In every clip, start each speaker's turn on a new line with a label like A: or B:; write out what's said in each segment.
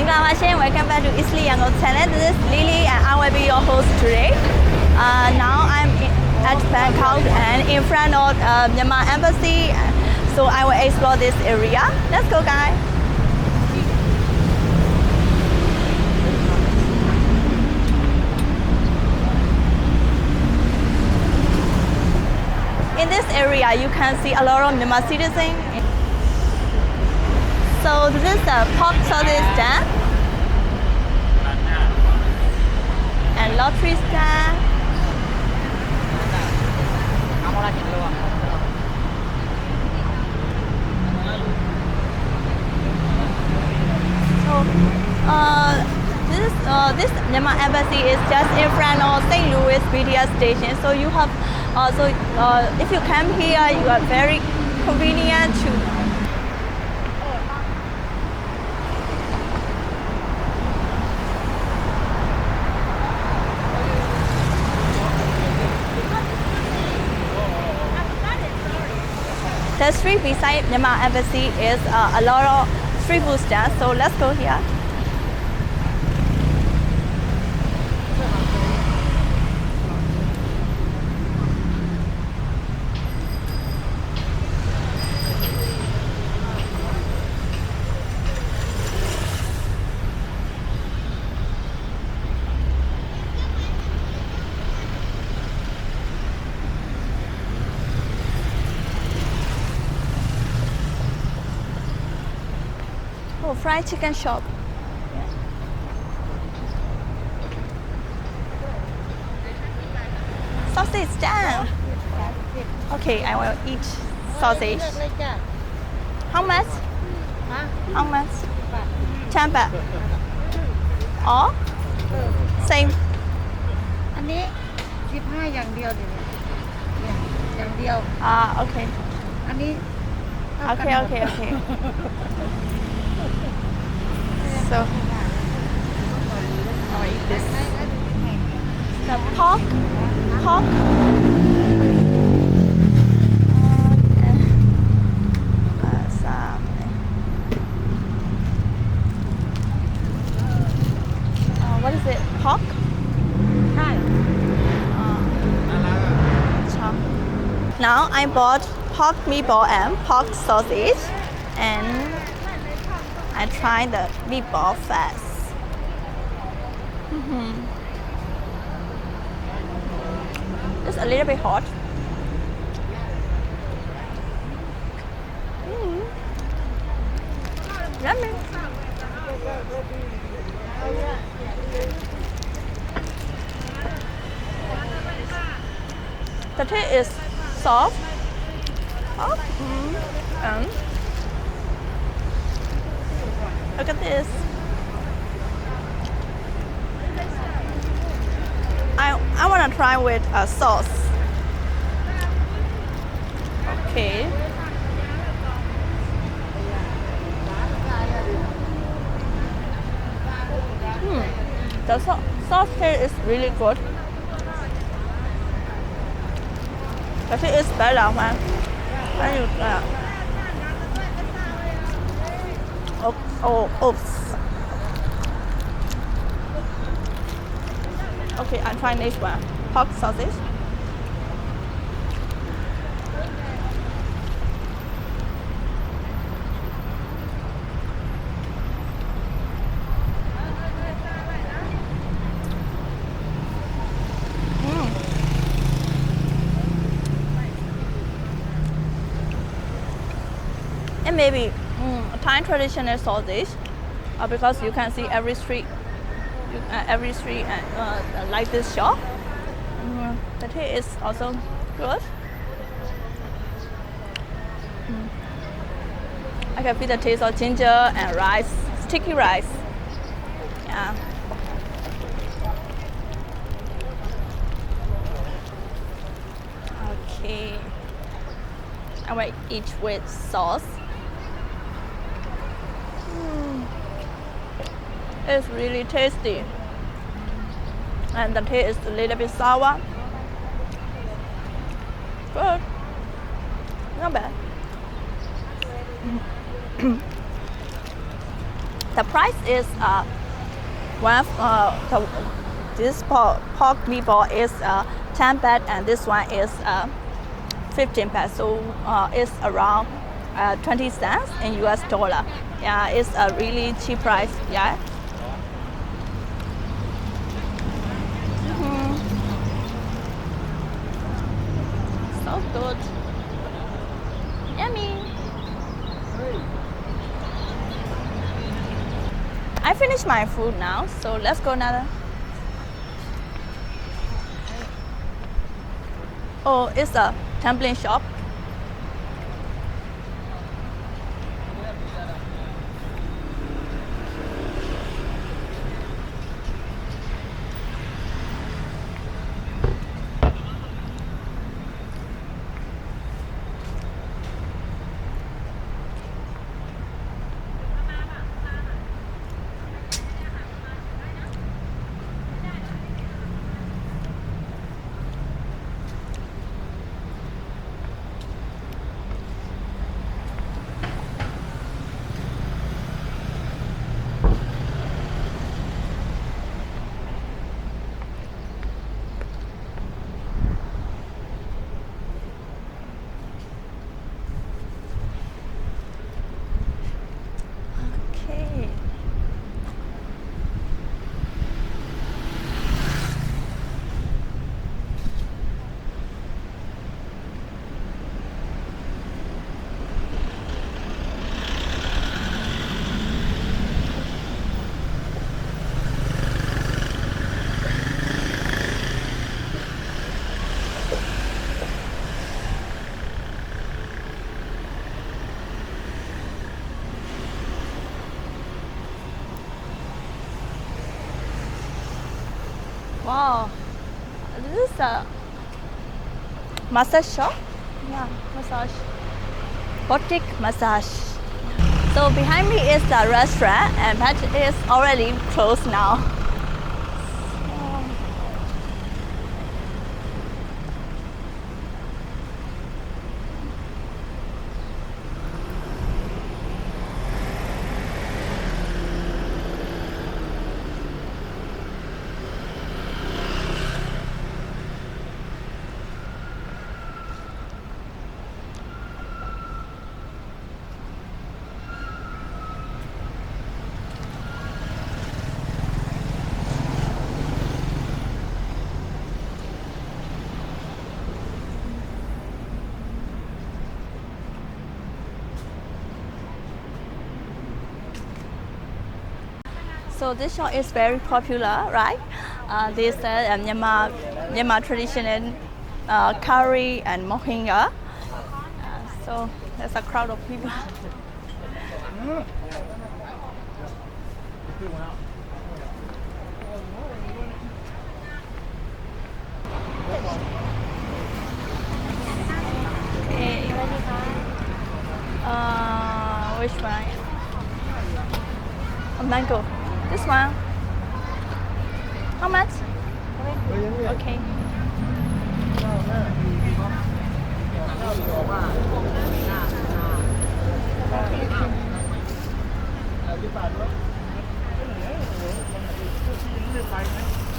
A: Welcome back to Easily Yangon channel. This is Lily and I will be your host today. Now I'm at Bangkok and in front of Burmese Embassy. So I will explore this area. Let's go, guys. In this area, you can see a lot of Myanmar citizens. So this is a pork sausage stand and lottery stand. So this Burmese Embassy is just in front of Saint Louis BTS station. So you have if you come here, you are very convenient to. The street beside Burmese Embassy is a lot of street food stands. So let's go here. Oh, fried chicken shop. Sausage stand. Okay, I will eat sausage. How much? How much? 10 baht. Oh? Same.
B: อันนี้15อย่างเดียวเนี่ยอย่างเดียว
A: Okay.
B: อันนี้
A: Okay. So I'll eat this. The pork. What is it? Pork?
B: ใช่
A: chop. Now I bought pork meatball and pork sausage, and I tried the meatball first. It's a little bit hot. Yummy. The taste is soft. And look at this. I want to try with a sauce. Okay. The sauce taste is really good. The taste is better when you oops. Okay, I'm trying this one. Pork sausage. And maybe Thai traditional sausage, because you can see every street like this shop. The taste is also good. I can feel the taste of ginger and rice, sticky rice. Yeah. Okay. I will eat with sauce. It's really tasty, and the taste is a little bit sour. Good, not bad. The price is this pork meatball is 10 baht and this one is 15 baht. So it's around 20 cents in US dollar. Yeah, it's a really cheap price. Yeah. So good. Yummy. I finished my food now, so let's go another. Oh, it's a tumbling shop. Okay. Wow, this is a massage shop. Yeah, massage. Boutique massage. So behind me is the restaurant, and that is already closed now. So this shop is very popular, right? This Myanmar traditional curry and mohinga. So there's a crowd of people. Okay. Which one? Mango. This one. How much? Okay.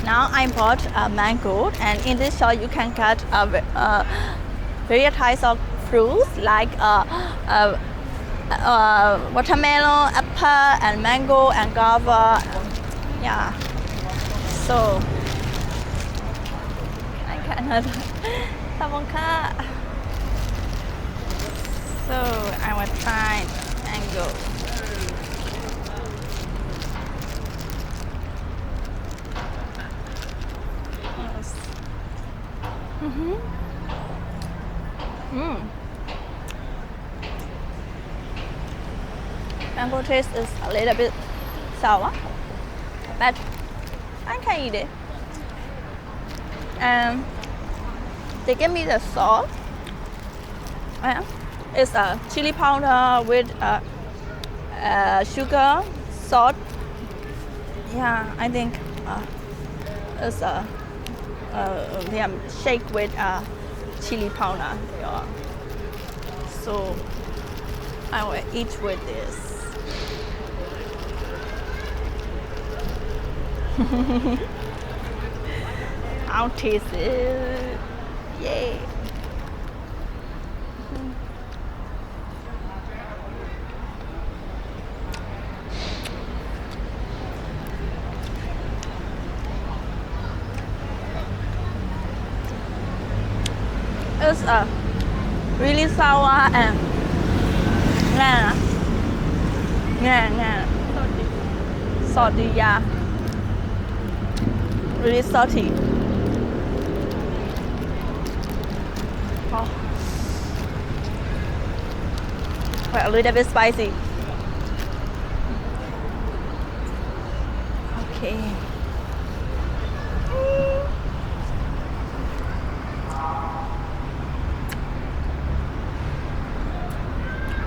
A: Now I bought a mango, and in this shop you can get various types of fruits like watermelon, apple, and mango, and guava. Yeah. So I got another savonka. So I will try mango. Yes. Mango taste is a little bit sour, but I can eat it. And they give me the salt. It's a chili powder with sugar, salt. Yeah, I think it's they shake with chili powder. Yeah. So I will eat with this. I'll taste it. Yay. It's really sour and salty, yeah. Really salty. Oh. But a little bit spicy. Okay.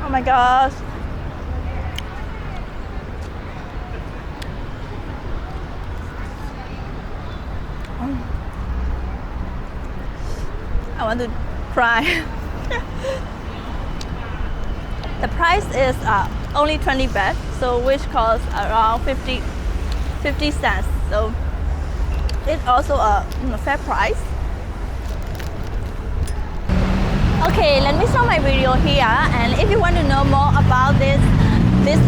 A: Oh my gosh. I want to cry. The price is only 20 baht, so which costs around 50 cents. So it's also a fair price. Okay, let me stop my video here, and if you want to know more about this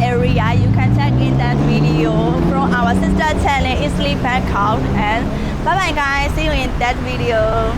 A: area, you can check in that video from our sister channel Italy Bangkok. And bye bye guys, see you in that video.